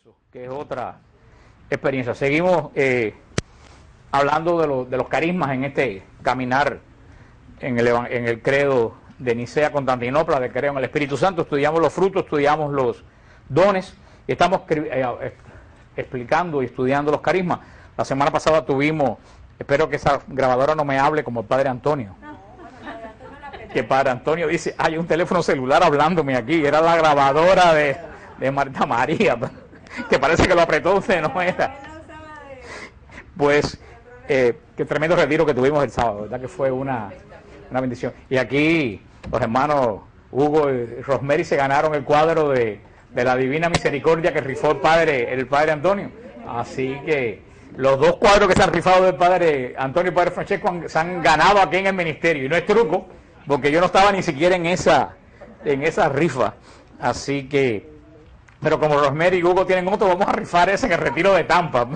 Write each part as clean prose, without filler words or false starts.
eso, que es otra experiencia. Seguimos hablando de los carismas en este caminar en el credo de Nicea Constantinopla, de creo en el Espíritu Santo. Estudiamos los frutos, estudiamos los dones y estamos explicando y estudiando los carismas. La semana pasada tuvimos, espero que esa grabadora no me hable como el Padre Antonio, que Padre Antonio dice, hay un teléfono celular hablándome aquí, era la grabadora de Marta María, que parece que lo apretó usted, no era. Pues, qué tremendo retiro que tuvimos el sábado, ¿verdad? Que fue una bendición. Y aquí los hermanos Hugo y Rosemary se ganaron el cuadro de la Divina Misericordia que rifó el Padre Antonio. Así que los dos cuadros que se han rifado del Padre Antonio y el Padre Francesco se han ganado aquí en el ministerio. Y no es truco, porque yo no estaba ni siquiera en esa rifa. Así que, pero como Rosemary y Hugo tienen otro, vamos a rifar ese en el retiro de Tampa.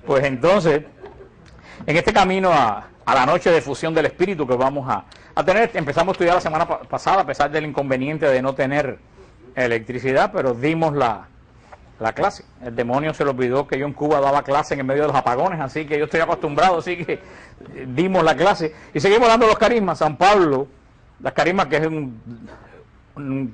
Pues entonces, en este camino a la noche de fusión del Espíritu que vamos a tener, empezamos a estudiar la semana pasada, a pesar del inconveniente de no tener electricidad, pero dimos la clase. El demonio se le olvidó que yo en Cuba daba clase en el medio de los apagones, así que yo estoy acostumbrado, así que dimos la clase. Y seguimos dando los carismas. San Pablo, las carismas, que es una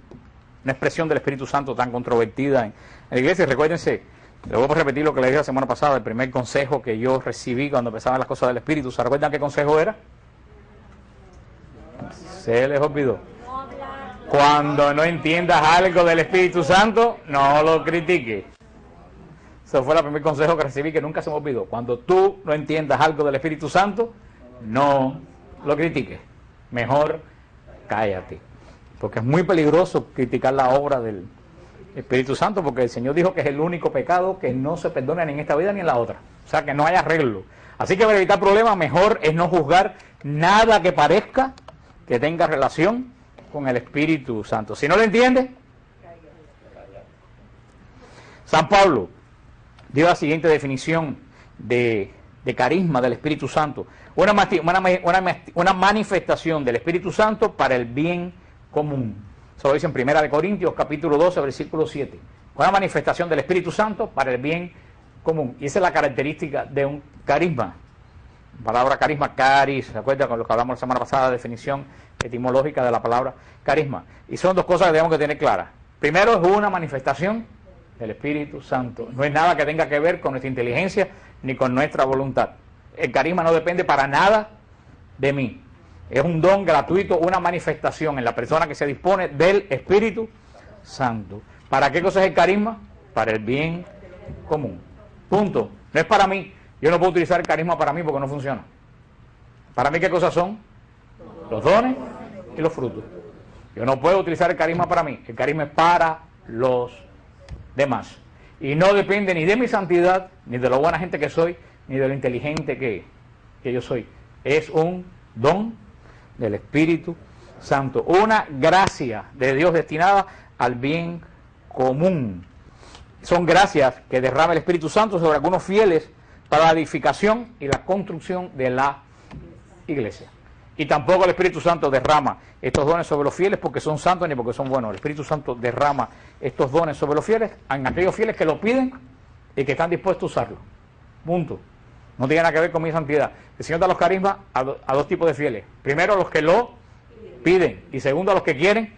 expresión del Espíritu Santo tan controvertida en la iglesia. Y recuérdense, le voy a repetir lo que le dije la semana pasada, el primer consejo que yo recibí cuando empezaban las cosas del Espíritu. ¿Se recuerdan qué consejo era? Se les olvidó. Cuando no entiendas algo del Espíritu Santo, no lo critiques. Ese fue el primer consejo que recibí, que nunca se me olvidó. Cuando tú no entiendas algo del Espíritu Santo, no lo critiques. Mejor cállate. Porque es muy peligroso criticar la obra del Espíritu Santo, porque el Señor dijo que es el único pecado que no se perdona ni en esta vida ni en la otra. O sea, que no hay arreglo. Así que para evitar problemas, mejor es no juzgar nada que parezca que tenga relación con el Espíritu Santo. Si no lo entiende, San Pablo dio la siguiente definición de carisma del Espíritu Santo: una manifestación del Espíritu Santo para el bien común. Eso lo dice en 1 Corintios capítulo 12, versículo 7. Una manifestación del Espíritu Santo para el bien común. Y esa es la característica de un carisma. La palabra carisma, caris, ¿se acuerdan con lo que hablamos la semana pasada? Definición etimológica de la palabra carisma. Y son dos cosas que tenemos que tener claras. Primero, es una manifestación del Espíritu Santo. No es nada que tenga que ver con nuestra inteligencia ni con nuestra voluntad. El carisma no depende para nada de mí. Es un don gratuito, una manifestación en la persona que se dispone del Espíritu Santo. ¿Para qué cosa es el carisma? Para el bien común. Punto. No es para mí. Yo no puedo utilizar el carisma para mí porque no funciona. ¿Para mí qué cosas son? Los dones y los frutos. Yo no puedo utilizar el carisma para mí. El carisma es para los demás. Y no depende ni de mi santidad, ni de lo buena gente que soy, ni de lo inteligente que yo soy. Es un don del Espíritu Santo. Una gracia de Dios destinada al bien común. Son gracias que derrama el Espíritu Santo sobre algunos fieles para la edificación y la construcción de la iglesia. Y tampoco el Espíritu Santo derrama estos dones sobre los fieles porque son santos ni porque son buenos. El Espíritu Santo derrama estos dones sobre los fieles, en aquellos fieles que lo piden y que están dispuestos a usarlo. Punto. No tiene nada que ver con mi santidad. El Señor da los carismas a dos tipos de fieles. Primero, a los que lo piden, y segundo, a los que quieren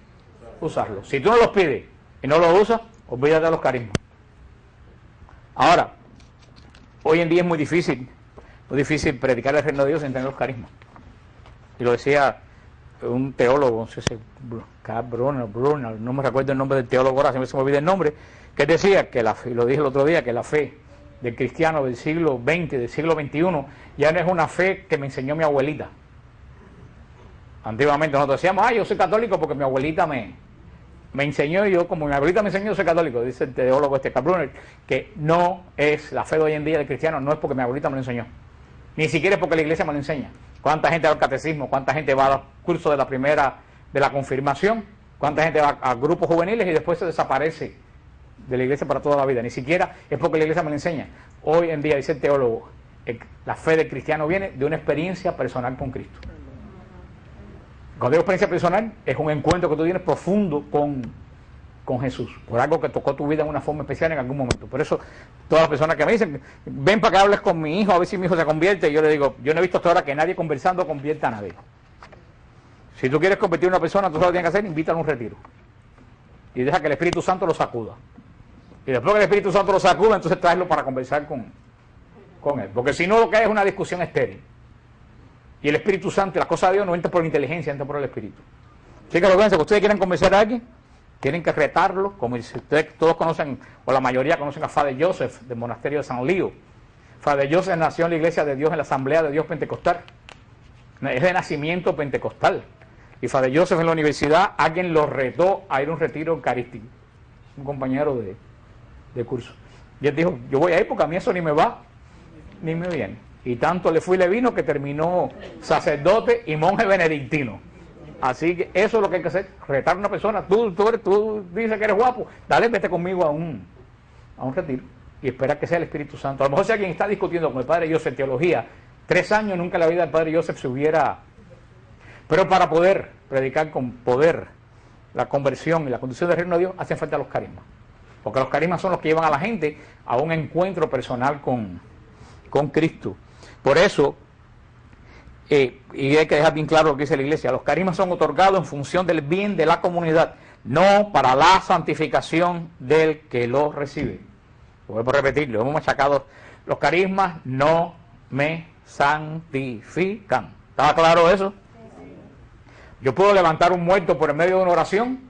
usarlo. Si tú no los pides y no los usas, olvídate de los carismas. Ahora, hoy en día es muy difícil predicar el reino de Dios sin tener los carismas. Y lo decía un teólogo, no sé si Brunner, no me recuerdo el nombre del teólogo ahora, se me olvida el nombre, que decía que y lo dije el otro día, que la fe del cristiano del siglo XX, del siglo XXI, ya no es una fe que me enseñó mi abuelita. Antiguamente nosotros decíamos, yo soy católico porque mi abuelita me enseñó, y yo, como mi abuelita me enseñó, yo soy católico. Dice el teólogo Brunner, que no es la fe de hoy en día del cristiano, no es porque mi abuelita me lo enseñó, ni siquiera es porque la iglesia me lo enseña. ¿Cuánta gente va al catecismo? ¿Cuánta gente va al curso de la confirmación? ¿Cuánta gente va a grupos juveniles y después se desaparece de la iglesia para toda la vida? Ni siquiera es porque la iglesia me lo enseña. Hoy en día, dice el teólogo, la fe del cristiano viene de una experiencia personal con Cristo. Cuando digo experiencia personal, es un encuentro que tú tienes profundo con con Jesús, por algo que tocó tu vida en una forma especial en algún momento. Por eso, todas las personas que me dicen, ven para que hables con mi hijo, a ver si mi hijo se convierte, y yo le digo, yo no he visto hasta ahora que nadie conversando convierta a nadie. Si tú quieres convertir a una persona, tú solo tienes que hacer, invítalo a un retiro. Y deja que el Espíritu Santo lo sacuda. Y después que el Espíritu Santo lo sacuda, entonces tráelo para conversar con él. Porque si no, lo que hay es una discusión estéril. Y el Espíritu Santo y las cosas de Dios no entran por inteligencia, entran por el Espíritu. Así que recuerden, que ustedes quieren convencer a alguien, tienen que retarlo, como si ustedes todos conocen, o la mayoría conocen a Father Joseph, del monasterio de San Lío. Father Joseph nació en la Iglesia de Dios, en la Asamblea de Dios Pentecostal. Es de nacimiento pentecostal. Y Father Joseph en la universidad, alguien lo retó a ir a un retiro eucarístico. Un compañero de curso. Y él dijo, yo voy a ir porque a mí eso ni me va, ni me viene. Y tanto le fue y le vino que terminó sacerdote y monje benedictino. Así que eso es lo que hay que hacer, retar a una persona. Tú dices que eres guapo, dale, vete conmigo a un retiro y espera que sea el Espíritu Santo. A lo mejor si alguien está discutiendo con el Padre Joseph en teología, 3 años nunca en la vida del Padre Joseph se hubiera... Pero para poder predicar con poder la conversión y la conducción del reino de Dios, hacen falta los carismas. Porque los carismas son los que llevan a la gente a un encuentro personal con Cristo. Por eso... y hay que dejar bien claro lo que dice la Iglesia, los carismas son otorgados en función del bien de la comunidad, no para la santificación del que los recibe. Vuelvo a repetirlo, hemos machacado, los carismas no me santifican. ¿Estaba claro eso? Yo puedo levantar un muerto por el medio de una oración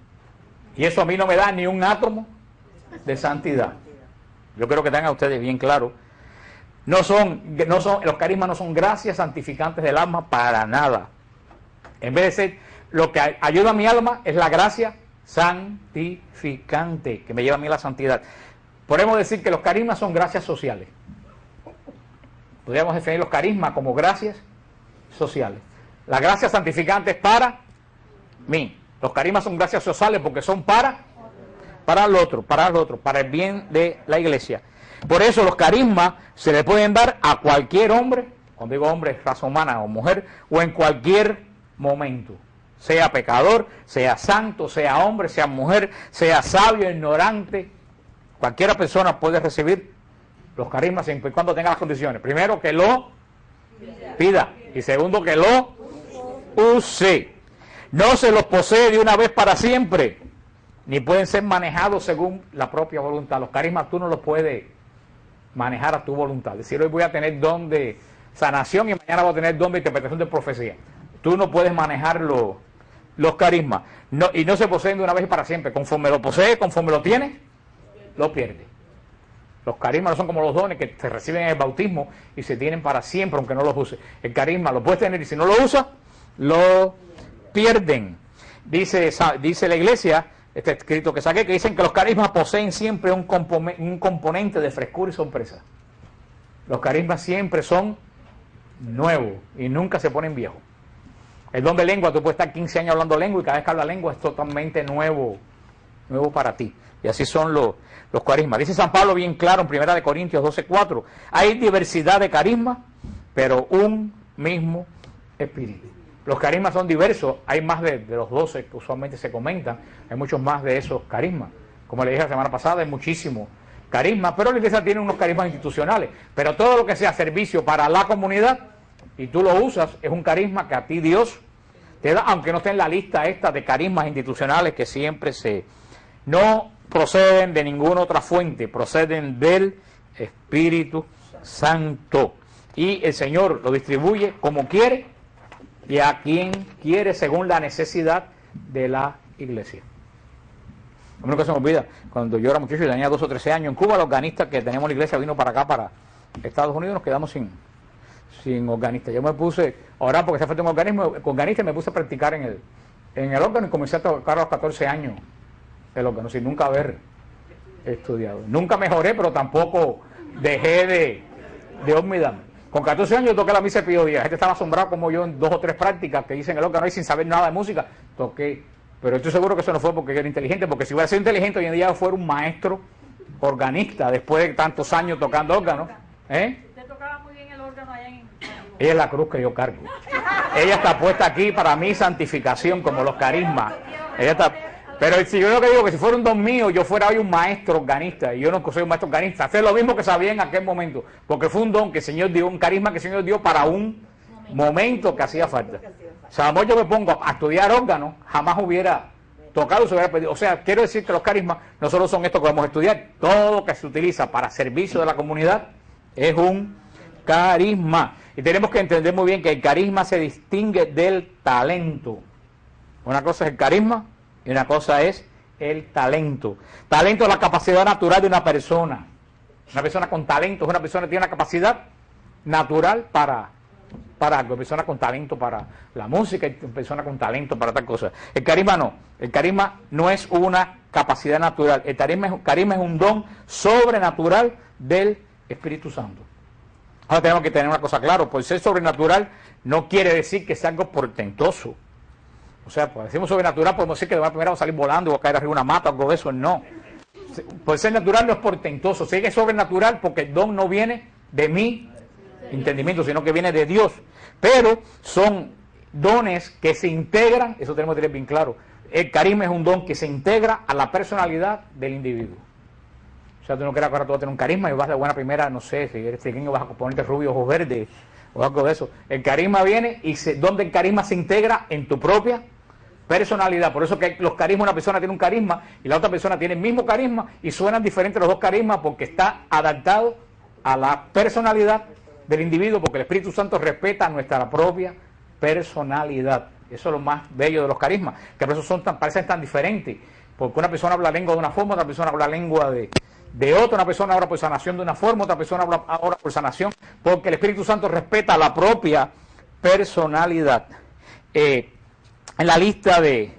y eso a mí no me da ni un átomo de santidad. Yo creo que tengan ustedes bien claro. Los carismas no son gracias santificantes del alma para nada. En vez de ser lo que ayuda a mi alma, es la gracia santificante que me lleva a mí a la santidad. Podemos decir que los carismas son gracias sociales. Podríamos definir los carismas como gracias sociales. La gracia santificante es para mí. Los carismas son gracias sociales porque son para el otro, para el bien de la iglesia. Por eso los carismas se le pueden dar a cualquier hombre, cuando digo hombre, raza humana o mujer, o en cualquier momento. Sea pecador, sea santo, sea hombre, sea mujer, sea sabio, ignorante. Cualquiera persona puede recibir los carismas siempre y cuando tenga las condiciones. Primero, que lo pida. Y segundo, que lo use. No se los posee de una vez para siempre, ni pueden ser manejados según la propia voluntad. Los carismas tú no los puedes manejar a tu voluntad. Es decir, hoy voy a tener don de sanación y mañana voy a tener don de interpretación de profecía. Tú no puedes manejar los carismas. No, y no se poseen de una vez y para siempre. Conforme lo posees, conforme lo tienes, lo pierdes. Los carismas no son como los dones que se reciben en el bautismo y se tienen para siempre, aunque no los uses. El carisma lo puedes tener y si no lo usas, lo pierden. Dice la iglesia, este escrito que saqué, que dicen que los carismas poseen siempre un componente de frescura y sorpresa. Los carismas siempre son nuevos y nunca se ponen viejos. El don de lengua, tú puedes estar 15 años hablando lengua y cada vez que hablas lengua es totalmente nuevo para ti. Y así son los carismas. Dice San Pablo bien claro en 1 Corintios 12:4, hay diversidad de carismas, pero un mismo espíritu. Los carismas son diversos, hay más de los 12 que usualmente se comentan, hay muchos más de esos carismas. Como le dije la semana pasada, hay muchísimos carismas, pero la iglesia tiene unos carismas institucionales. Pero todo lo que sea servicio para la comunidad, y tú lo usas, es un carisma que a ti Dios te da, aunque no esté en la lista esta de carismas institucionales que siempre no proceden de ninguna otra fuente, proceden del Espíritu Santo. Y el Señor lo distribuye como quiere y a quien quiere según la necesidad de la iglesia. A mí nunca se me olvida, cuando yo era muchacho y tenía 12 o 13 años, en Cuba el organista que teníamos en la iglesia vino para acá, para Estados Unidos, nos quedamos sin organista. Yo me puse a orar porque se falta un organista y me puse a practicar en el órgano y comencé a tocar a los 14 años el órgano, sin nunca haber estudiado. Nunca mejoré, pero tampoco dejé de olvidarme. Con 14 años yo toqué la misa de Pío X. La gente estaba asombrada como yo en 2 o 3 prácticas que hice en el órgano y sin saber nada de música, toqué. Pero estoy seguro que eso no fue porque yo era inteligente, porque si hubiera sido inteligente hoy en día fuera un maestro organista después de tantos años tocando órgano. Usted tocaba muy bien el órgano allá en... Ella es la cruz que yo cargo. Ella está puesta aquí para mi santificación, como los carismas. Ella está... Pero si yo lo que digo que si fuera un don mío, yo fuera hoy un maestro organista, y yo no soy un maestro organista, hacer lo mismo que sabía en aquel momento, porque fue un don que el Señor dio, un carisma que el Señor dio para un momento que hacía falta. O sea, a lo mejor yo me pongo a estudiar órganos, jamás hubiera tocado, se hubiera pedido. O sea, quiero decir que los carismas no solo son estos que vamos a estudiar, todo lo que se utiliza para servicio de la comunidad es un carisma. Y tenemos que entender muy bien que el carisma se distingue del talento. Una cosa es el carisma y una cosa es el talento. Talento es la capacidad natural de una persona. Una persona con talento es una persona que tiene una capacidad natural para algo. Una persona con talento para la música y una persona con talento para tal cosa. El carisma no. El carisma no es una capacidad natural. El carisma es un don sobrenatural del Espíritu Santo. Ahora tenemos que tener una cosa clara. Por ser sobrenatural no quiere decir que sea algo portentoso. O sea, pues decimos sobrenatural, podemos decir que de una primera va a salir volando o va a caer arriba de una mata o algo de eso. No. Por ser natural no es portentoso. Sí que es sobrenatural porque el don no viene de mi entendimiento, sino que viene de Dios. Pero son dones que se integran, eso tenemos que tener bien claro. El carisma es un don que se integra a la personalidad del individuo. O sea, tú no creas que ahora tú vas a tener un carisma y vas de buena primera, no sé, si eres pequeño vas a ponerte rubio, ojos verdes o algo de eso. El carisma viene y donde el carisma se integra en tu propia personalidad. Por eso que los carismas, una persona tiene un carisma y la otra persona tiene el mismo carisma y suenan diferentes los dos carismas porque está adaptado a la personalidad del individuo, porque el Espíritu Santo respeta nuestra propia personalidad. Eso es lo más bello de los carismas, que por eso parecen tan diferentes, porque una persona habla lengua de una forma, otra persona habla lengua de otra, una persona habla por sanación de una forma, otra persona habla ahora por sanación, porque el Espíritu Santo respeta la propia personalidad. En la lista de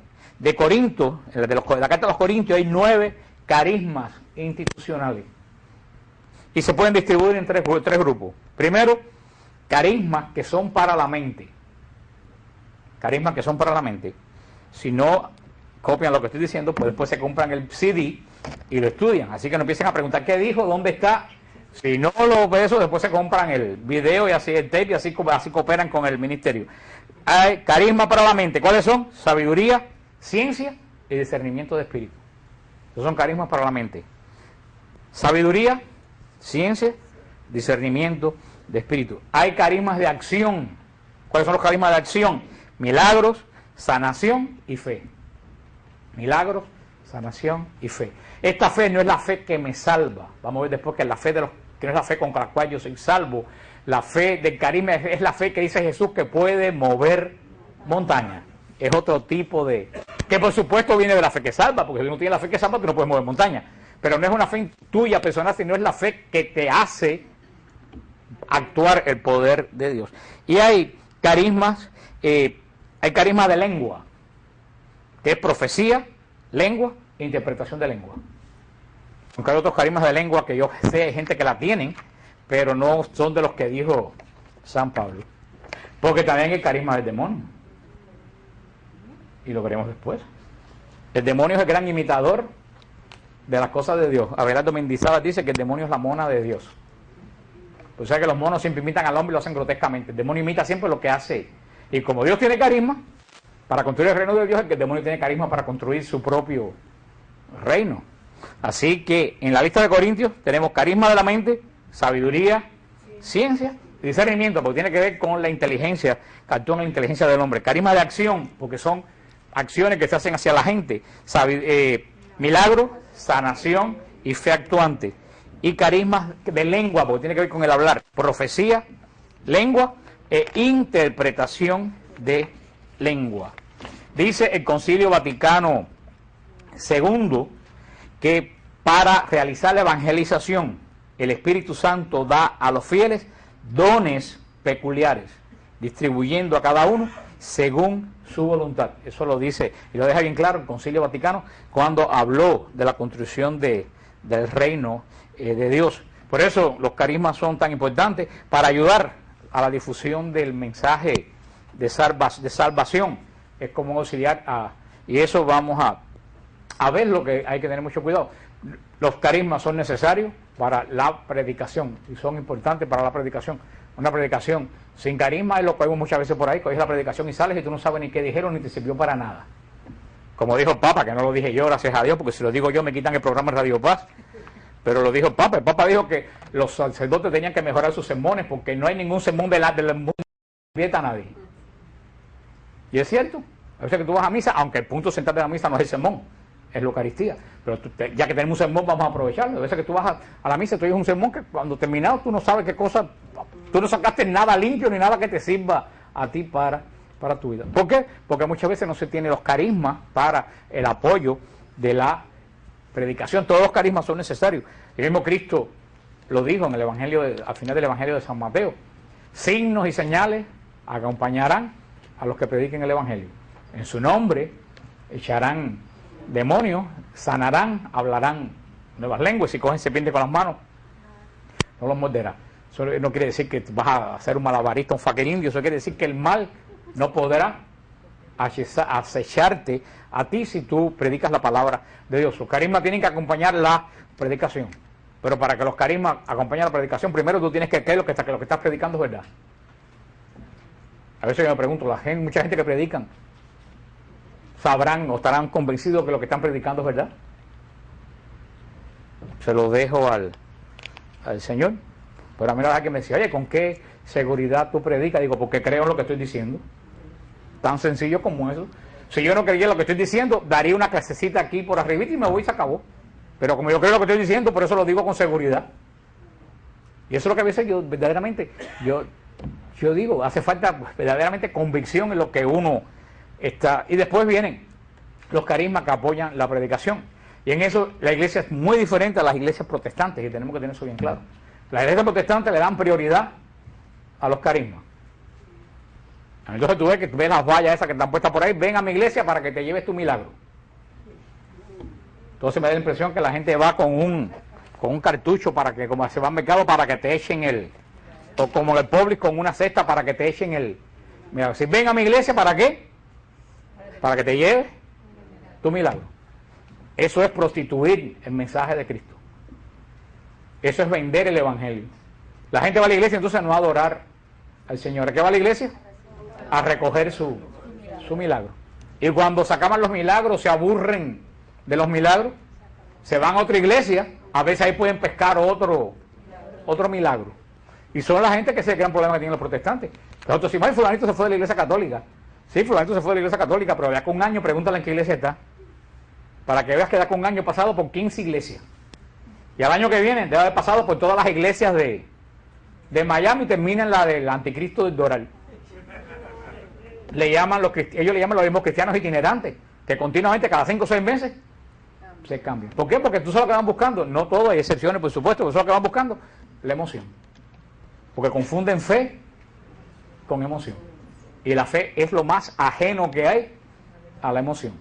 Corinto, de la carta de los Corintios, hay 9 carismas institucionales. Y se pueden distribuir en tres grupos. Primero, carismas que son para la mente. Carismas que son para la mente. Si no copian lo que estoy diciendo, pues después se compran el CD y lo estudian. Así que no empiecen a preguntar qué dijo, dónde está. Si no lo ve eso, después se compran el video y así el tape y así cooperan con el ministerio. Hay carisma para la mente. ¿Cuáles son? Sabiduría, ciencia y discernimiento de espíritu. Esos son carismas para la mente. Sabiduría, ciencia, discernimiento de espíritu. Hay carismas de acción. ¿Cuáles son los carismas de acción? Milagros, sanación y fe. Milagros, sanación y fe. Esta fe no es la fe que me salva. Vamos a ver después que la fe que no es la fe con la cual yo soy salvo. La fe del carisma es la fe que dice Jesús que puede mover montañas. Es otro tipo de... que por supuesto viene de la fe que salva, porque si no tienes la fe que salva, tú no puedes mover montañas. Pero no es una fe tuya personal, sino es la fe que te hace actuar el poder de Dios. Y hay carismas de lengua, que es profecía, lengua e interpretación de lengua. Aunque hay otros carismas de lengua que yo sé, hay gente que la tienen, pero no son de los que dijo San Pablo. Porque también hay el carisma del demonio. Y lo veremos después. El demonio es el gran imitador de las cosas de Dios. Abelardo Mendizábal dice que el demonio es la mona de Dios. O sea que los monos siempre imitan al hombre y lo hacen grotescamente. El demonio imita siempre lo que hace. Y como Dios tiene carisma para construir el reino de Dios, es que el demonio tiene carisma para construir su propio reino. Así que en la lista de Corintios tenemos carisma de la mente, sabiduría, ciencia y discernimiento, porque tiene que ver con la inteligencia, que actúa en la inteligencia del hombre. Carisma de acción, porque son acciones que se hacen hacia la gente. Milagro, sanación y fe actuante. Y carismas de lengua, porque tiene que ver con el hablar. Profecía, lengua e interpretación de lengua. Dice el Concilio Vaticano II que para realizar la evangelización el Espíritu Santo da a los fieles dones peculiares, distribuyendo a cada uno según su voluntad. Eso lo dice y lo deja bien claro el Concilio Vaticano cuando habló de la construcción del reino de Dios. Por eso los carismas son tan importantes para ayudar a la difusión del mensaje de salvación. Es como auxiliar y eso vamos a ver lo que hay que tener mucho cuidado. Los carismas son necesarios para la predicación y son importantes para la predicación. Una predicación sin carisma es lo que vemos muchas veces por ahí, que es la predicación y sales y tú no sabes ni qué dijeron ni te sirvió para nada. Como dijo el Papa, que no lo dije yo, gracias a Dios, porque si lo digo yo me quitan el programa de Radio Paz. Pero lo dijo el Papa. El Papa dijo que los sacerdotes tenían que mejorar sus sermones porque no hay ningún sermón del mundo que convierta a nadie. Y es cierto. A veces que tú vas a misa, aunque el punto central de la misa no es el sermón, es la Eucaristía. Pero ya que tenemos un sermón, vamos a aprovecharlo. A veces que tú vas a la misa, tú oyes un sermón que cuando terminado tú no sabes qué cosa, tú no sacaste nada limpio ni nada que te sirva a ti para tu vida. ¿Por qué? Porque muchas veces no se tiene los carismas para el apoyo de la predicación. Todos los carismas son necesarios. El mismo Cristo lo dijo en el Evangelio, al final del Evangelio de San Mateo. Signos y señales acompañarán a los que prediquen el Evangelio. En su nombre echarán demonios, sanarán, hablarán nuevas lenguas, si cogen serpiente con las manos, no los morderá. Eso no quiere decir que vas a ser un malabarista, un faquerindio, eso quiere decir que el mal no podrá acecharte a ti si tú predicas la palabra de Dios. Los carismas tienen que acompañar la predicación, pero para que los carismas acompañen la predicación, primero tú tienes que creer que lo que estás predicando es verdad. A veces yo me pregunto, mucha gente que predican, ¿sabrán o estarán convencidos que lo que están predicando es verdad? Se lo dejo al Señor. Pero a mí la verdad que me decía, oye, ¿con qué seguridad tú predicas? Digo, porque creo en lo que estoy diciendo. Tan sencillo como eso. Si yo no creyera lo que estoy diciendo, daría una clasecita aquí por arribita y me voy y se acabó. Pero como yo creo lo que estoy diciendo, por eso lo digo con seguridad. Y eso es lo que a veces yo verdaderamente, yo digo, hace falta verdaderamente convicción en lo que uno está. Y después vienen los carismas que apoyan la predicación. Y en eso la iglesia es muy diferente a las iglesias protestantes, y tenemos que tener eso bien claro. Las iglesias protestantes le dan prioridad a los carismas. Entonces tú ves las vallas esas que están puestas por ahí, ven a mi iglesia para que te lleves tu milagro. Entonces me da la impresión que la gente va con un cartucho para que, como se va al mercado, para que te echen o como el Publix con una cesta para que te echen mira, si ven a mi iglesia, ¿para qué? Para que te lleves tu milagro. Eso es prostituir el mensaje de Cristo. Eso es vender el evangelio. La gente va a la iglesia entonces no a adorar al Señor. ¿A qué va a la iglesia? A recoger su milagro. Y cuando se acaban los milagros, se aburren de los milagros, se van a otra iglesia, a veces ahí pueden pescar otro milagro. Y son la gente que se gran problema que tienen los protestantes. Nosotros decimos, fulanito se fue de la iglesia católica. Sí, fulanito se fue de la iglesia católica, pero de acá un año pregúntale en qué iglesia está. Para que veas que de acá un año pasado por 15 iglesias. Y al año que viene debe haber pasado por todas las iglesias de Miami y termina en la del anticristo del Doral. Ellos le llaman los mismos cristianos itinerantes, que continuamente cada 5 o 6 meses se cambian. ¿Por qué? Porque tú sabes lo que van buscando. No todo, hay excepciones por supuesto, pero eso es lo que van buscando, la emoción. Porque confunden fe con emoción. Y la fe es lo más ajeno que hay a la emoción.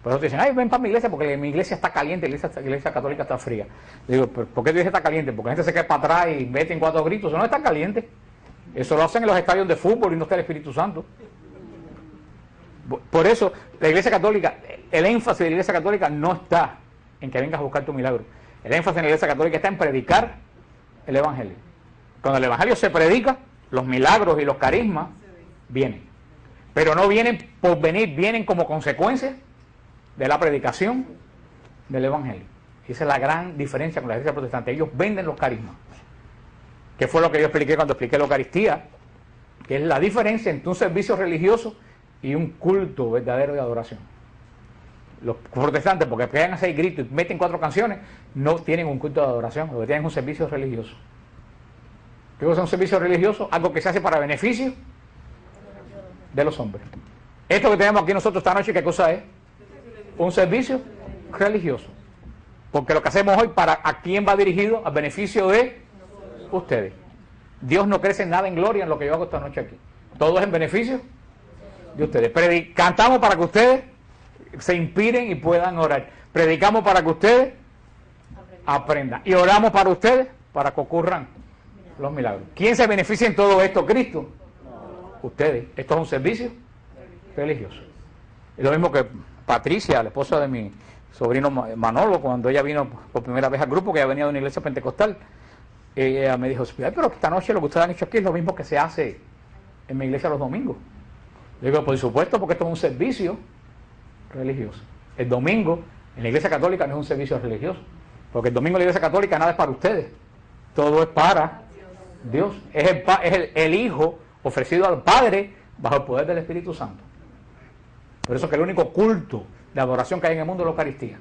Por eso te dicen, ay, ven para mi iglesia porque mi iglesia está caliente, la iglesia católica está fría. Le digo, ¿por qué tu iglesia está caliente? Porque la gente se queda para atrás y mete en 4 gritos. Eso no está caliente. Eso lo hacen en los estadios de fútbol y no está el Espíritu Santo. Por eso, la iglesia católica, el énfasis de la iglesia católica no está en que vengas a buscar tu milagro. El énfasis en la iglesia católica está en predicar el evangelio. Cuando el evangelio se predica, los milagros y los carismas vienen. Pero no vienen por venir, vienen como consecuencia de la predicación del evangelio. Y esa es la gran diferencia con la iglesia protestante. Ellos venden los carismas. Que fue lo que yo expliqué cuando expliqué la Eucaristía, que es la diferencia entre un servicio religioso y un culto verdadero de adoración. Los protestantes, porque pegan a 6 gritos y meten 4 canciones, no tienen un culto de adoración, lo que tienen es un servicio religioso. ¿Qué cosa es un servicio religioso? Algo que se hace para beneficio de los hombres. Esto que tenemos aquí nosotros esta noche, ¿qué cosa es? Un servicio religioso. Porque lo que hacemos hoy, ¿a quién va dirigido? Al beneficio de ustedes. Dios no crece en nada en gloria en lo que yo hago esta noche aquí. Todo es en beneficio de ustedes. Cantamos para que ustedes se inspiren y puedan orar. Predicamos para que ustedes aprendan. Y oramos para ustedes para que ocurran los milagros. ¿Quién se beneficia en todo esto? Cristo. Ustedes. Esto es un servicio religioso. Es lo mismo que Patricia, la esposa de mi sobrino Manolo, cuando ella vino por primera vez al grupo, que ella venía de una iglesia pentecostal, ella me dijo, pero esta noche lo que ustedes han hecho aquí es lo mismo que se hace en mi iglesia los domingos. Le digo, por supuesto, porque esto es un servicio religioso. El domingo en la Iglesia Católica no es un servicio religioso, porque el domingo en la Iglesia Católica nada es para ustedes, todo es para Dios. Es el Hijo ofrecido al Padre bajo el poder del Espíritu Santo. Por eso que el único culto de adoración que hay en el mundo es la Eucaristía.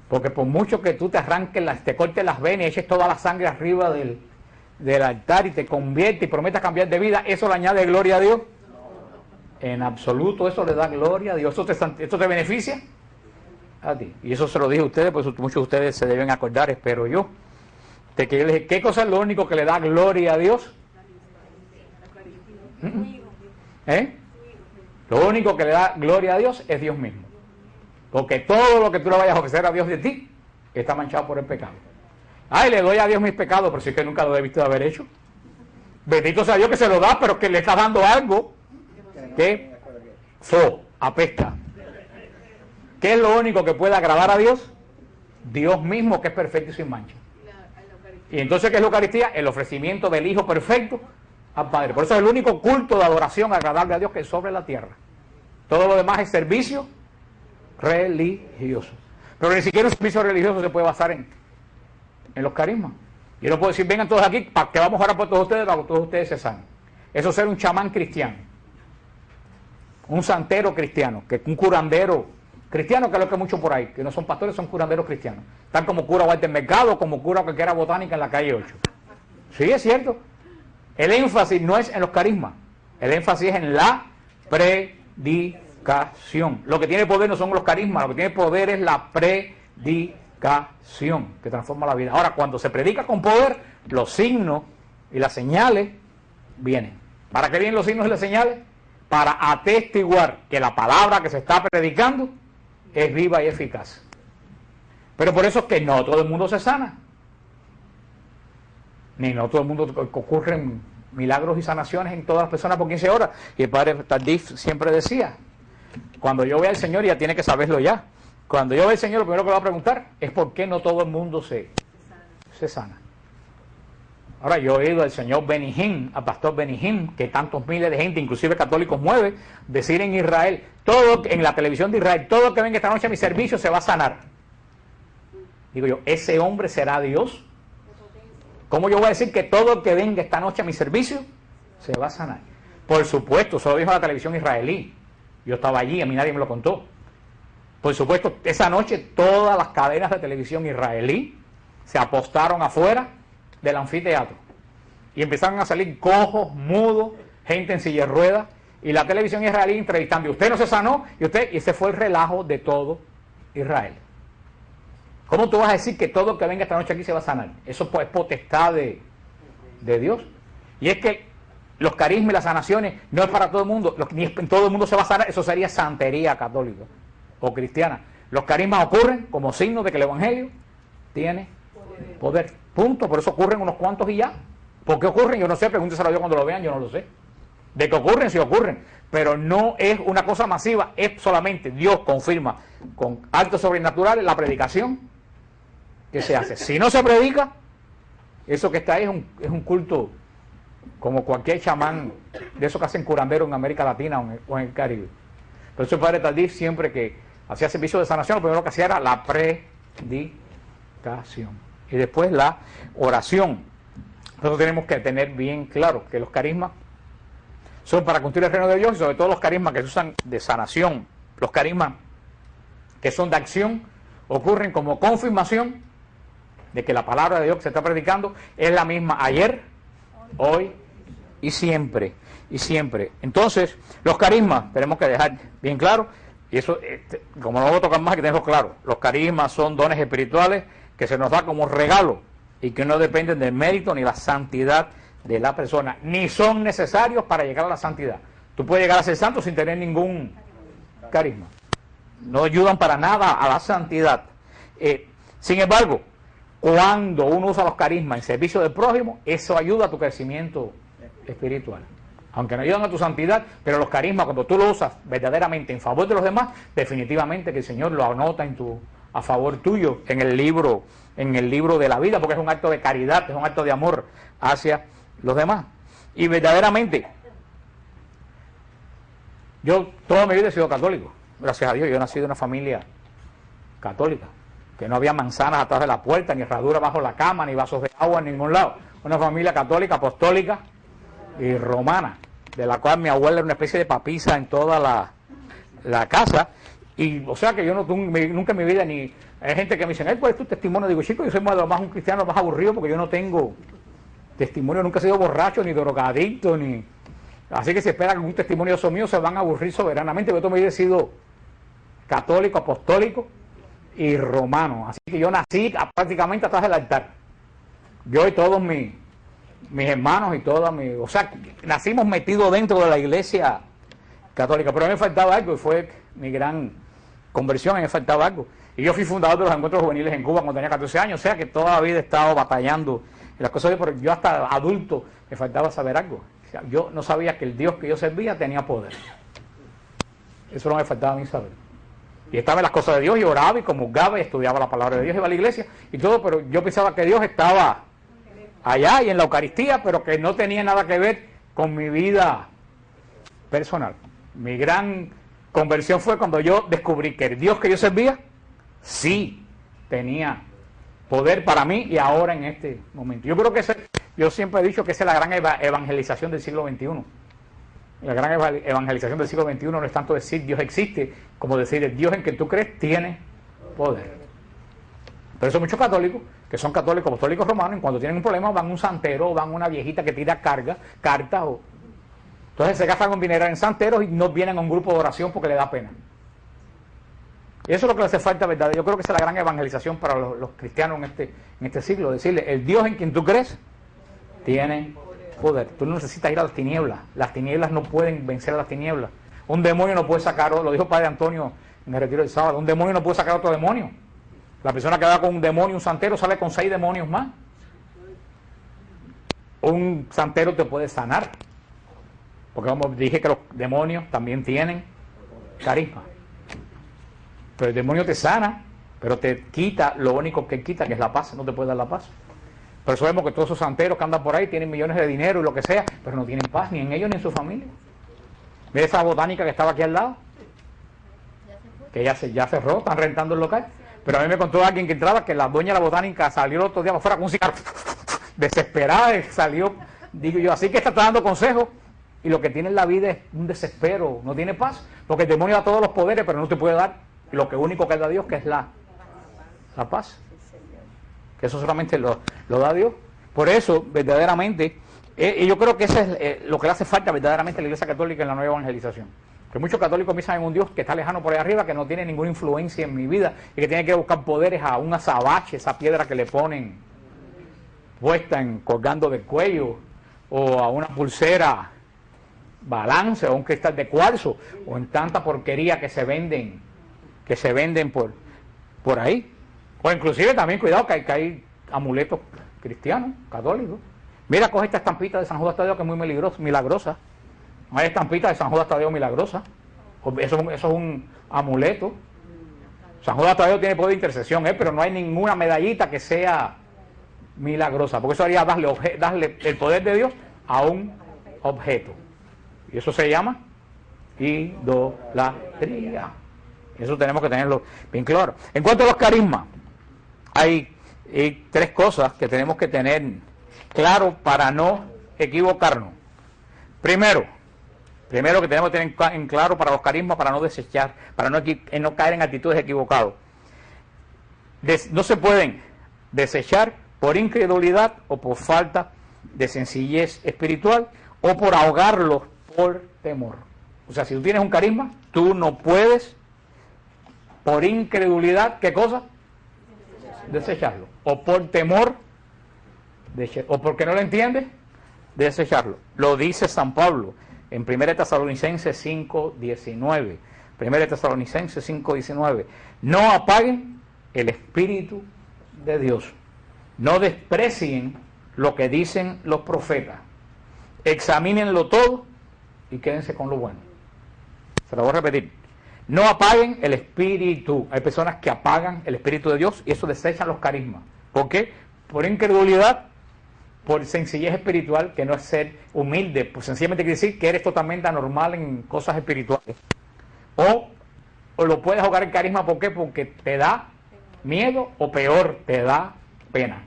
Porque por mucho que tú te arranques, te cortes las venas y eches toda la sangre arriba del altar y te conviertes y prometas cambiar de vida, ¿eso le añade gloria a Dios? En absoluto eso le da gloria a Dios. ¿Esto te beneficia? A ti. Y eso se lo dije a ustedes, pues muchos de ustedes se deben acordar, espero yo. De que yo les dije, ¿qué cosa es lo único que le da gloria a Dios? Lo único que le da gloria a Dios es Dios mismo. Porque todo lo que tú le vayas a ofrecer a Dios de ti está manchado por el pecado. Ay, le doy a Dios mis pecados, pero si es que nunca lo he visto de haber hecho. Bendito sea Dios que se lo da, pero que le está dando algo que apesta. ¿Qué es lo único que puede agradar a Dios? Dios mismo, que es perfecto y sin mancha. Y entonces, ¿qué es la Eucaristía? El ofrecimiento del Hijo perfecto al Padre. Por eso es el único culto de adoración agradable a Dios que es sobre la tierra. Todo lo demás es servicio religioso. Pero ni siquiera un servicio religioso se puede basar en los carismas. Yo no puedo decir, vengan todos aquí, para que vamos a orar por todos ustedes, para que todos ustedes se sanen. Eso es ser un chamán cristiano. Un santero cristiano, que un curandero cristiano, que es lo que hay mucho por ahí, que no son pastores, son curanderos cristianos. Están como cura Walter Mercado, como cura cualquiera botánica en la calle 8. Sí, es cierto. El énfasis no es en los carismas, el énfasis es en la predicación. Lo que tiene poder no son los carismas, lo que tiene poder es la predicación, que transforma la vida. Ahora, cuando se predica con poder, los signos y las señales vienen. ¿Para qué vienen los signos y las señales? Para atestiguar que la palabra que se está predicando es viva y eficaz. Pero por eso es que no todo el mundo se sana. Ni no todo el mundo ocurren milagros y sanaciones en todas las personas por 15 horas. Y el padre Tardif siempre decía, cuando yo vea al Señor, ya tiene que saberlo ya. Cuando yo vea al Señor, lo primero que le va a preguntar es por qué no todo el mundo se sana. Ahora, yo he oído al señor Benny Hinn, al pastor Benny Hinn, que tantos miles de gente, inclusive católicos, mueve, decir en Israel, todo en la televisión de Israel, todo que venga esta noche a mi servicio se va a sanar. Digo yo, ¿ese hombre será Dios? ¿Cómo yo voy a decir que todo que venga esta noche a mi servicio se va a sanar? Por supuesto, eso lo dijo la televisión israelí. Yo estaba allí, a mí nadie me lo contó. Por supuesto, esa noche todas las cadenas de televisión israelí se apostaron afuera del anfiteatro y empezaron a salir cojos, mudos, gente en silla de ruedas, y la televisión israelí entrevistando, y usted no se sanó, y ese fue el relajo de todo Israel. ¿Cómo tú vas a decir que todo que venga esta noche aquí se va a sanar? Eso es potestad de Dios. Y es que los carismas y las sanaciones no es para todo el mundo, ni todo el mundo se va a sanar, eso sería santería católica o cristiana. Los carismas ocurren como signo de que el evangelio tiene poder. Punto. Por eso ocurren unos cuantos y ya. ¿Por qué ocurren? Yo no sé, pregúnteselo a Dios cuando lo vean, yo no lo sé. De que ocurren, sí ocurren, pero no es una cosa masiva, es solamente Dios confirma con actos sobrenaturales la predicación que se hace. Si no se predica, eso que está ahí es un culto como cualquier chamán de esos que hacen curandero en América Latina o en el Caribe. Por eso el padre Tardif, siempre que hacía servicio de sanación, lo primero que hacía era la predicación y después la oración. Nosotros tenemos que tener bien claro que los carismas son para construir el reino de Dios, y sobre todo los carismas que se usan de sanación, los carismas que son de acción, ocurren como confirmación de que la palabra de Dios que se está predicando es la misma ayer, hoy y siempre. Y siempre. Entonces, los carismas tenemos que dejar bien claro, y eso, como no lo voy a tocar más, hay que tenerlo claro. Los carismas son dones espirituales que se nos da como regalo y que no dependen del mérito ni la santidad de la persona, ni son necesarios para llegar a la santidad. Tú puedes llegar a ser santo sin tener ningún carisma. No ayudan para nada a la santidad. Sin embargo, cuando uno usa los carismas en servicio del prójimo, eso ayuda a tu crecimiento espiritual. Aunque no ayudan a tu santidad, pero los carismas, cuando tú los usas verdaderamente en favor de los demás, definitivamente que el Señor lo anota a favor tuyo en el libro de la vida, porque es un acto de caridad, es un acto de amor hacia los demás. Y verdaderamente, yo toda mi vida he sido católico. gracias a Dios, yo nací de una familia católica, que no había manzanas atrás de la puerta, ni herradura bajo la cama, ni vasos de agua en ningún lado. Una familia católica, apostólica y romana, de la cual mi abuela era una especie de papisa en toda la casa. Y o sea que yo nunca en mi vida, ni hay gente que me dice, ¿cuál es tu testimonio? Digo, chico, yo soy más un cristiano más aburrido porque yo no tengo testimonio, nunca he sido borracho, ni drogadicto, ni... Así que si esperan que un testimonio mío se van a aburrir soberanamente, porque yo toda mi vida he sido católico, apostólico y romano. Así que yo nací prácticamente atrás del altar. Yo y todos mis hermanos y todas mis... O sea, nacimos metidos dentro de la iglesia católica. Pero a mí me faltaba algo y fue mi gran conversión, a mí me faltaba algo. Y yo fui fundador de los encuentros juveniles en Cuba cuando tenía 14 años. O sea que toda la vida he estado batallando en las cosas, pero yo hasta adulto me faltaba saber algo. O sea, yo no sabía que el Dios que yo servía tenía poder. Eso no me faltaba a mí saber. Y estaba en las cosas de Dios y oraba y comulgaba y estudiaba la palabra de Dios, iba a la iglesia y todo, pero yo pensaba que Dios estaba allá y en la Eucaristía, pero que no tenía nada que ver con mi vida personal. Mi gran conversión fue cuando yo descubrí que el Dios que yo servía sí tenía poder para mí y ahora en este momento. Yo creo que yo siempre he dicho que esa es la gran evangelización del siglo XXI. La gran evangelización del siglo XXI no es tanto decir Dios existe, como decir el Dios en que tú crees tiene poder. Por eso muchos católicos, que son católicos apostólicos romanos, cuando tienen un problema van a un santero, van a una viejita que tira cartas, entonces se gastan con dinero en santeros y no vienen a un grupo de oración porque le da pena. Y eso es lo que le hace falta, ¿verdad? Yo creo que esa es la gran evangelización para los cristianos en este siglo, decirle, el Dios en quien tú crees tiene poder. Tú no necesitas ir a las tinieblas no pueden vencer a las tinieblas. Un demonio no puede sacar, lo dijo Padre Antonio en el retiro del sábado, un demonio no puede sacar otro demonio. La persona que va con un demonio, un santero, sale con 6 demonios más. Un santero te puede sanar, porque como dije que los demonios también tienen carisma. Pero el demonio te sana, pero te quita lo único que quita, que es la paz, no te puede dar la paz. Pero sabemos que todos esos santeros que andan por ahí tienen millones de dinero y lo que sea, pero no tienen paz ni en ellos ni en su familia. Mira esa botánica que estaba aquí al lado, que ya cerró, están rentando el local. Pero a mí me contó alguien que entraba que la dueña de la botánica salió el otro día para afuera con un cigarro, desesperada, salió, digo yo, así que está dando consejos y lo que tiene en la vida es un desespero, no tiene paz, porque el demonio da todos los poderes, pero no te puede dar lo que único que da Dios, que es la paz. Que eso solamente lo da Dios. Por eso, verdaderamente, y yo creo que eso es lo que le hace falta verdaderamente a la Iglesia Católica en la nueva evangelización. Que muchos católicos piensan en un Dios que está lejano por ahí arriba, que no tiene ninguna influencia en mi vida y que tiene que buscar poderes a un azabache, esa piedra que le ponen puesta colgando del cuello, o a una pulsera balance, o un cristal de cuarzo, o en tanta porquería que se venden por ahí. O inclusive también cuidado que hay amuletos cristianos, católicos. Mira, coge esta estampita de San Judas Tadeo que es muy milagrosa. Hay estampita de San Judas Tadeo milagrosa. Eso es un amuleto. San Judas Tadeo tiene poder de intercesión, pero no hay ninguna medallita que sea milagrosa, porque eso haría darle el poder de Dios a un objeto. Y eso se llama idolatría. Eso tenemos que tenerlo bien claro. En cuanto a los carismas, hay 3 cosas que tenemos que tener claro para no equivocarnos. Primero que tenemos que tener en claro para los carismas, para no desechar, para no caer en actitudes equivocadas. No se pueden desechar por incredulidad o por falta de sencillez espiritual o por ahogarlos por temor. O sea, si tú tienes un carisma, tú no puedes por incredulidad, ¿qué cosa? Desecharlo. O por temor, o porque no lo entiendes, desecharlo. Lo dice San Pablo en 1 Tesalonicenses 5:19. 1 Tesalonicenses 5:19. No apaguen el Espíritu de Dios. No desprecien lo que dicen los profetas. Examínenlo todo y quédense con lo bueno. Se lo voy a repetir. No apaguen el Espíritu. Hay personas que apagan el Espíritu de Dios y eso desecha los carismas. ¿Por qué? Por incredulidad, por sencillez espiritual, que no es ser humilde, pues sencillamente quiere decir que eres totalmente anormal en cosas espirituales. O o lo puedes ahogar el carisma. ¿Por qué? Porque te da miedo, o peor, te da pena.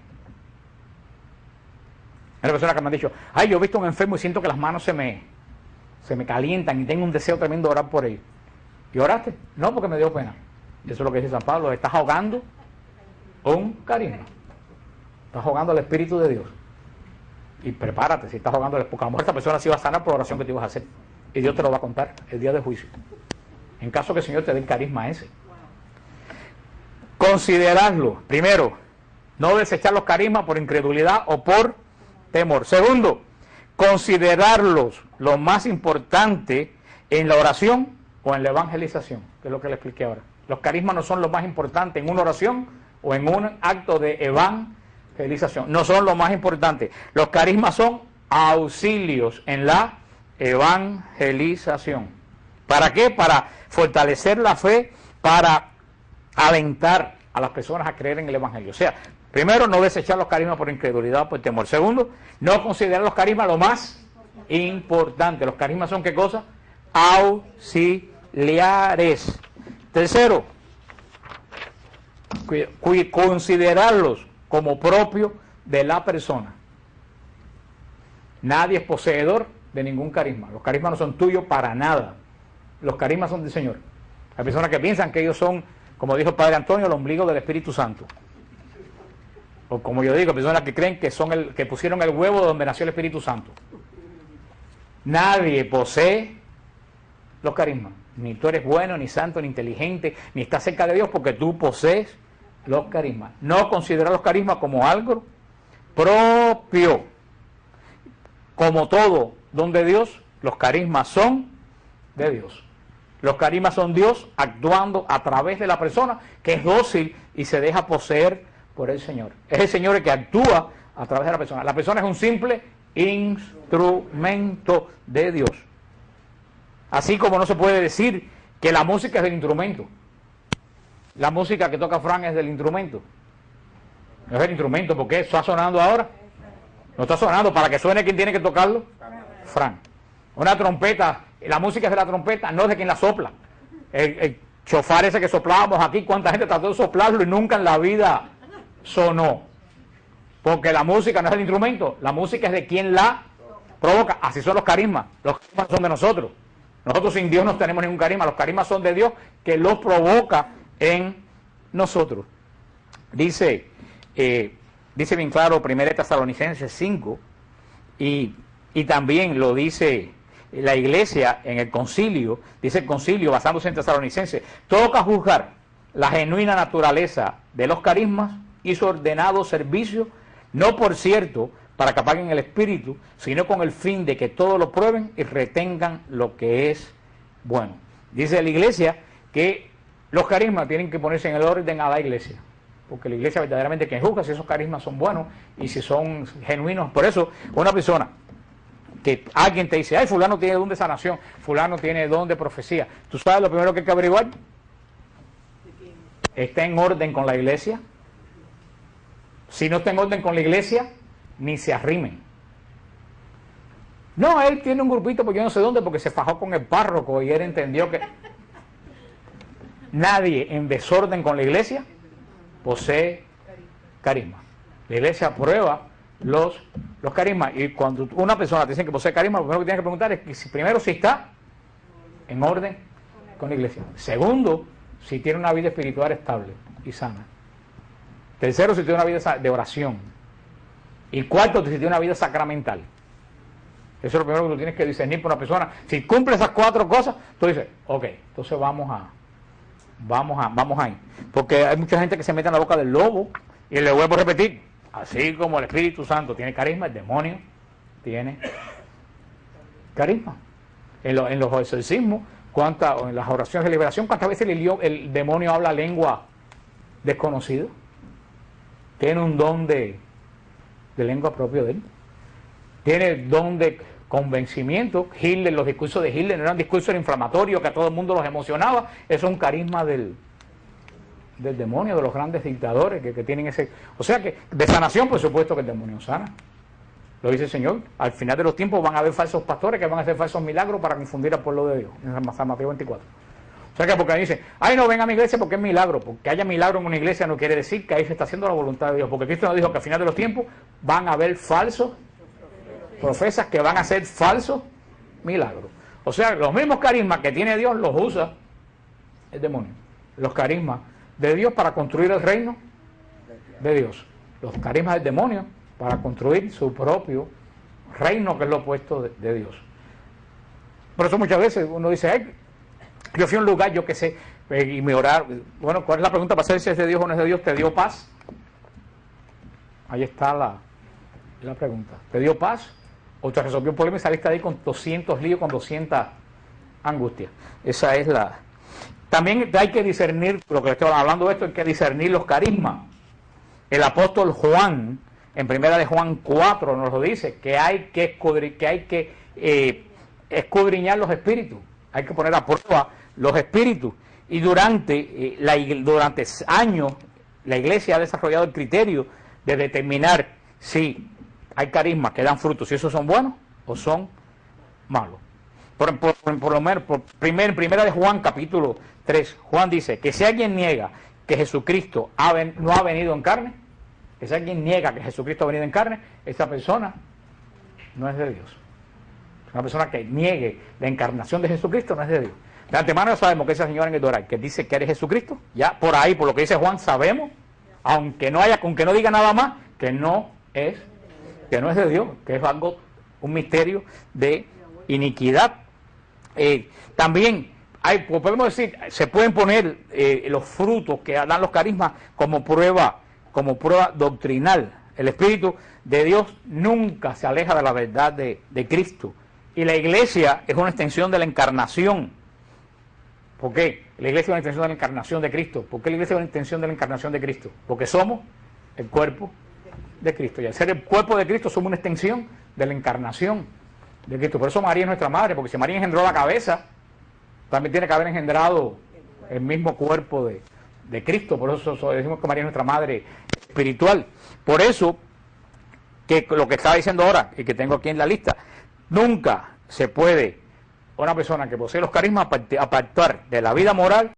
Hay personas que me han dicho, ay, yo he visto a un enfermo y siento que las manos se me calientan y tengo un deseo tremendo de orar por él. ¿Y oraste? No, porque me dio pena. Y eso es lo que dice San Pablo, estás ahogando un carisma. Estás ahogando el Espíritu de Dios. Y prepárate, si estás ahogando, porque a lo mejor esta persona sí va a sanar por la oración que te ibas a hacer. Y Dios te lo va a contar el día de juicio. En caso que el Señor te dé el carisma ese. Considerarlo. Primero, no desechar los carismas por incredulidad o por temor. Segundo, considerarlos lo más importante en la oración o en la evangelización, que es lo que le expliqué ahora. Los carismas no son lo más importante en una oración o en un acto de evangelización. No son lo más importante. Los carismas son auxilios en la evangelización. ¿Para qué? Para fortalecer la fe, para alentar a las personas a creer en el evangelio. O sea, primero, no desechar los carismas por incredulidad o por temor. Segundo, no considerar los carismas lo más importante. Los carismas son, ¿qué cosa? Auxiliares. Tercero, considerarlos como propio de la persona. Nadie es poseedor de ningún carisma. Los carismas no son tuyos para nada. Los carismas son del Señor. Hay personas que piensan que ellos son, como dijo el Padre Antonio, el ombligo del Espíritu Santo. O como yo digo, personas que creen que son que pusieron el huevo donde nació el Espíritu Santo. Nadie posee los carismas. Ni tú eres bueno, ni santo, ni inteligente, ni estás cerca de Dios porque tú posees los carismas. No considerar los carismas como algo propio. Como todo don de Dios, los carismas son de Dios. Los carismas son Dios actuando a través de la persona que es dócil y se deja poseer por el Señor. Es el Señor el que actúa a través de la persona. La persona es un simple instrumento de Dios. Así como no se puede decir que la música es del instrumento. La música que toca Fran es del instrumento. No es del instrumento, porque está sonando ahora. No está sonando. Para que suene, ¿quién tiene que tocarlo? Fran. Una trompeta, la música es de la trompeta, no es de quien la sopla. El chofar ese que soplábamos aquí, ¿cuánta gente trató de soplarlo y nunca en la vida sonó? Porque la música no es el instrumento, la música es de quien la provoca. Así son los carismas son de nosotros. Nosotros sin Dios no tenemos ningún carisma, los carismas son de Dios que los provoca en nosotros. Dice bien claro 1 Tesalonicenses 5 y también lo dice la iglesia en el concilio, dice el concilio basándose en Tesalonicenses, toca juzgar la genuina naturaleza de los carismas y su ordenado servicio, no por cierto para que apaguen el espíritu, sino con el fin de que todos lo prueben y retengan lo que es bueno. Dice la iglesia que los carismas tienen que ponerse en el orden a la iglesia, porque la iglesia verdaderamente quien juzga si esos carismas son buenos y si son genuinos. Por eso una persona que alguien te dice, ay, fulano tiene don de sanación, fulano tiene don de profecía, ¿tú sabes lo primero que hay que averiguar? ¿Está en orden con la iglesia? Si no está en orden con la iglesia, ni se arrimen. No, él tiene un grupito, porque yo no sé dónde, porque se fajó con el párroco y él entendió que nadie en desorden con la iglesia posee carisma. La iglesia aprueba los carismas, y cuando una persona te dice que posee carisma, lo primero que tienes que preguntar es que primero si está en orden con la iglesia. Segundo, si tiene una vida espiritual estable y sana. Tercero, si tiene una vida de oración. Y cuarto, si tiene una vida sacramental. Eso es lo primero que tú tienes que discernir por una persona. Si cumple esas cuatro cosas, tú dices, ok, entonces vamos ahí. Porque hay mucha gente que se mete en la boca del lobo, y le vuelvo a repetir, así como el Espíritu Santo tiene carisma, el demonio tiene carisma. En los exorcismos, en las oraciones de liberación, ¿cuántas veces el demonio habla lengua desconocida? Tiene un don de lengua propio de él. Tiene el don de convencimiento. Hitler, los discursos de Hitler no eran discursos inflamatorios que a todo el mundo los emocionaba. Eso es un carisma del demonio, de los grandes dictadores que tienen ese... O sea que de sanación, por supuesto que el demonio sana. Lo dice el Señor. Al final de los tiempos van a haber falsos pastores que van a hacer falsos milagros para confundir al pueblo de Dios. En San Mateo 24. O O sea que porque dicen, ay, no, ven a mi iglesia porque es milagro. Porque haya milagro en una iglesia no quiere decir que ahí se está haciendo la voluntad de Dios. Porque Cristo nos dijo que al final de los tiempos van a haber falsos profetas que van a hacer falsos milagros. O sea, los mismos carismas que tiene Dios los usa el demonio. Los carismas de Dios para construir el reino de Dios. Los carismas del demonio para construir su propio reino, que es lo opuesto de Dios. Por eso muchas veces uno dice, ay, yo fui a un lugar, yo qué sé, y me oraron. Bueno, ¿cuál es la pregunta para saber si es de Dios o no es de Dios? ¿Te dio paz? Ahí está la pregunta. ¿Te dio paz? ¿O te resolvió un problema y saliste de ahí con 200 líos, con 200 angustias? Esa es la... También hay que discernir, lo que estoy hablando de esto, hay que discernir los carismas. El apóstol Juan, en primera de Juan 4, nos lo dice, que hay que escudriñar los espíritus. Hay que poner a prueba los espíritus. Y durante años la iglesia ha desarrollado el criterio de determinar si hay carismas que dan frutos, si esos son buenos o son malos. Por lo menos, en primera de Juan capítulo 3, Juan dice que si alguien niega que Jesucristo no ha venido en carne, que si alguien niega que Jesucristo ha venido en carne, esa persona no es de Dios. Una persona que niegue la encarnación de Jesucristo no es de Dios. De antemano sabemos que esa señora en el Doral que dice que eres Jesucristo, ya por ahí, por lo que dice Juan, sabemos, aunque no diga nada más, que no es de Dios, que es algo, un misterio de iniquidad. También podemos decir, se pueden poner los frutos que dan los carismas como prueba doctrinal. El Espíritu de Dios nunca se aleja de la verdad de Cristo. Y la iglesia es una extensión de la encarnación. ¿Por qué? La iglesia es una extensión de la encarnación de Cristo. ¿Por qué la iglesia es una extensión de la encarnación de Cristo? Porque somos el cuerpo de Cristo. Y al ser el cuerpo de Cristo somos una extensión de la encarnación de Cristo. Por eso María es nuestra madre, porque si María engendró la cabeza, también tiene que haber engendrado el mismo cuerpo de Cristo. Por eso decimos que María es nuestra madre espiritual. Por eso, que lo que estaba diciendo ahora, y que tengo aquí en la lista, nunca se puede una persona que posee los carismas apartar de la vida moral